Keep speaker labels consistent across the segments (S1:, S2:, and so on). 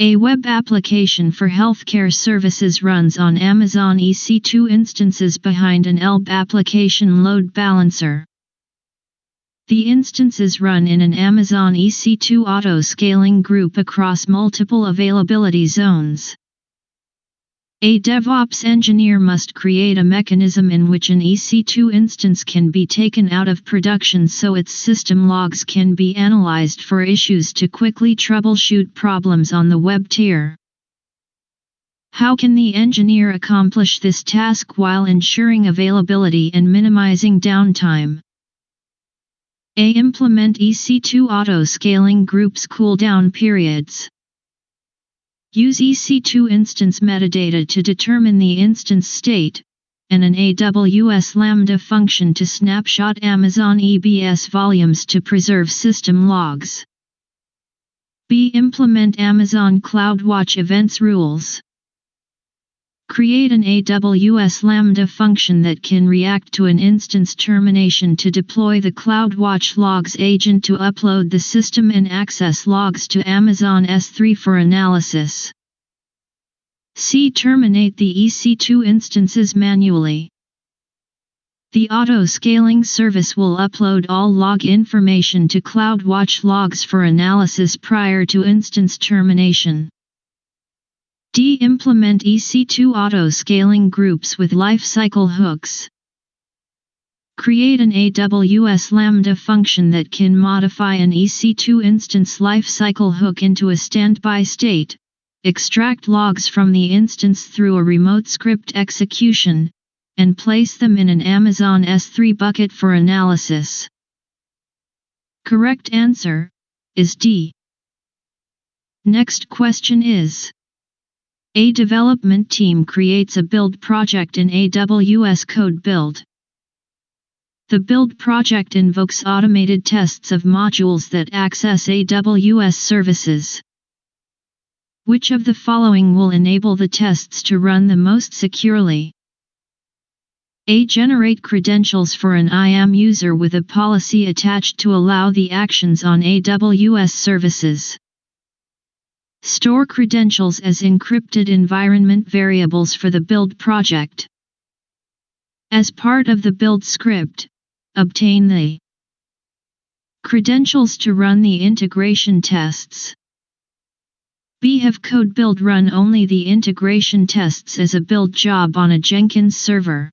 S1: A web application for healthcare services runs on Amazon EC2 instances behind an ELB application load balancer. The instances run in an Amazon EC2 auto-scaling group across multiple availability zones. A DevOps engineer must create a mechanism in which an EC2 instance can be taken out of production so its system logs can be analyzed for issues to quickly troubleshoot problems on the web tier. How can the engineer accomplish this task while ensuring availability and minimizing downtime? A. Implement EC2 auto-scaling groups cooldown periods. Use EC2 instance metadata to determine the instance state, and an AWS Lambda function to snapshot Amazon EBS volumes to preserve system logs. B. Implement Amazon CloudWatch events rules. Create an AWS Lambda function that can react to an instance termination to deploy the CloudWatch logs agent to upload the system and access logs to Amazon S3 for analysis. C. Terminate the EC2 instances manually. The auto-scaling service will upload all log information to CloudWatch logs for analysis prior to instance termination. D. Implement EC2 auto-scaling groups with lifecycle hooks. Create an AWS Lambda function that can modify an EC2 instance lifecycle hook into a standby state, extract logs from the instance through a remote script execution, and place them in an Amazon S3 bucket for analysis. Correct answer is D. Next question is: a development team creates a build project in AWS Code Build. The build project invokes automated tests of modules that access AWS services. Which of the following will enable the tests to run the most securely? A. Generate credentials for an IAM user with a policy attached to allow the actions on AWS services. Store credentials as encrypted environment variables for the build project. As part of the build script, obtain the credentials to run the integration tests. B. Have code build run only the integration tests as a build job on a Jenkins server.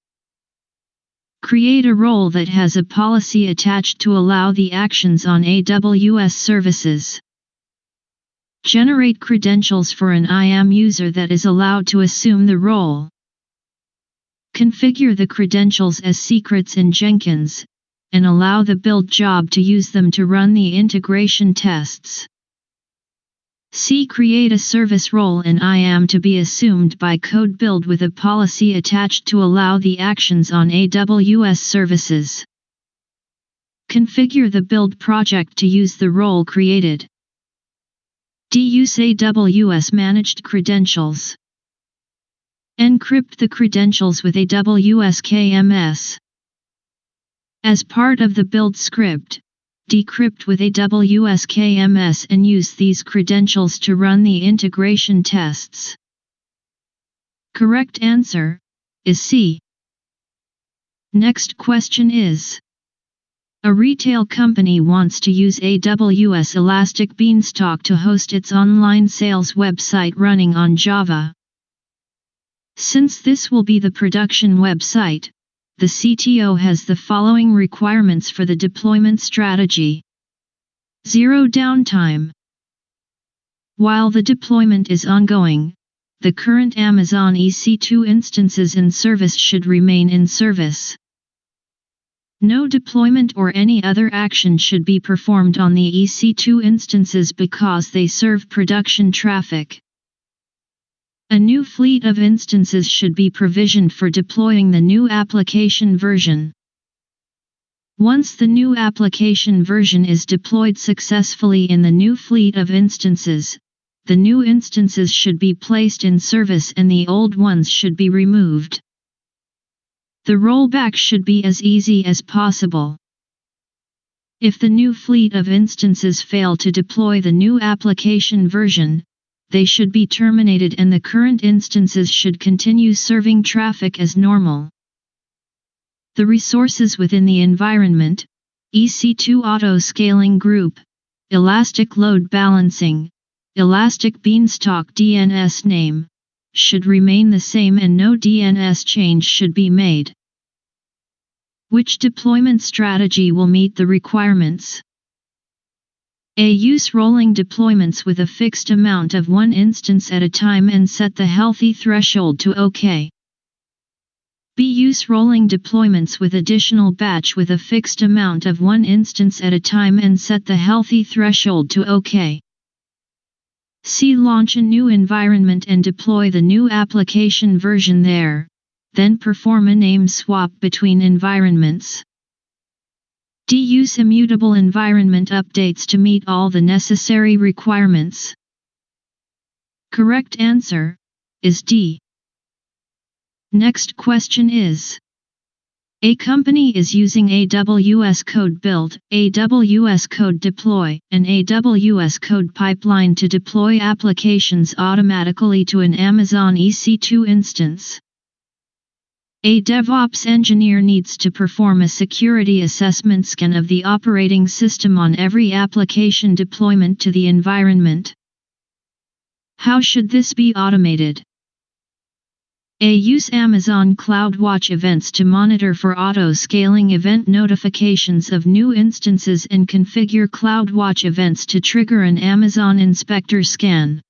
S1: Create a role that has a policy attached to allow the actions on AWS services. Generate credentials for an IAM user that is allowed to assume the role. Configure the credentials as secrets in Jenkins, and allow the build job to use them to run the integration tests. C. Create a service role in IAM to be assumed by code build with a policy attached to allow the actions on AWS services. Configure the build project to use the role created. D. Use AWS managed credentials. Encrypt the credentials with AWS KMS. As part of the build script, decrypt with AWS KMS and use these credentials to run the integration tests. Correct answer is C. Next question is: a retail company wants to use AWS Elastic Beanstalk to host its online sales website running on Java. Since this will be the production website, the CTO has the following requirements for the deployment strategy. 0 downtime. While the deployment is ongoing, the current Amazon EC2 instances in service should remain in service. No deployment or any other action should be performed on the EC2 instances because they serve production traffic. A new fleet of instances should be provisioned for deploying the new application version. Once the new application version is deployed successfully in the new fleet of instances, the new instances should be placed in service and the old ones should be removed. The rollback should be as easy as possible. If the new fleet of instances fail to deploy the new application version, they should be terminated and the current instances should continue serving traffic as normal. The resources within the environment, EC2 auto-scaling group, elastic load balancing, elastic beanstalk DNS name, should remain the same and no DNS change should be made. Which deployment strategy will meet the requirements? A. Use rolling deployments with a fixed amount of one instance at a time and set the healthy threshold to OK. B. Use rolling deployments with additional batch with a fixed amount of one instance at a time and set the healthy threshold to OK. C. Launch a new environment and deploy the new application version there, then perform a name swap between environments. D. Use immutable environment updates to meet all the necessary requirements. Correct answer is D. Next question is: a company is using AWS code build, AWS code deploy, and AWS code pipeline to deploy applications automatically to an Amazon EC2 instance. A DevOps engineer needs to perform a security assessment scan of the operating system on every application deployment to the environment. How should this be automated? A. Use Amazon CloudWatch events to monitor for auto-scaling event notifications of new instances and configure CloudWatch events to trigger an Amazon Inspector scan.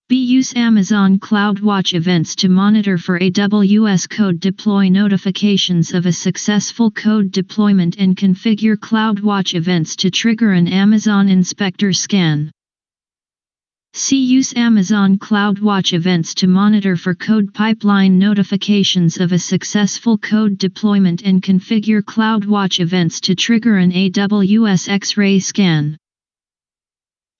S1: B. Use Amazon CloudWatch events to monitor for AWS code deploy notifications of a successful code deployment and configure CloudWatch events to trigger an Amazon Inspector scan. C. Use Amazon CloudWatch events to monitor for code pipeline notifications of a successful code deployment and configure CloudWatch events to trigger an AWS X-ray scan.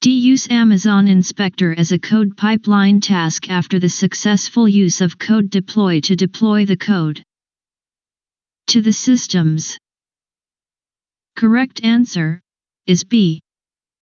S1: D. Use Amazon Inspector as a code pipeline task after the successful use of code deploy to deploy the code to the systems. Correct answer is B.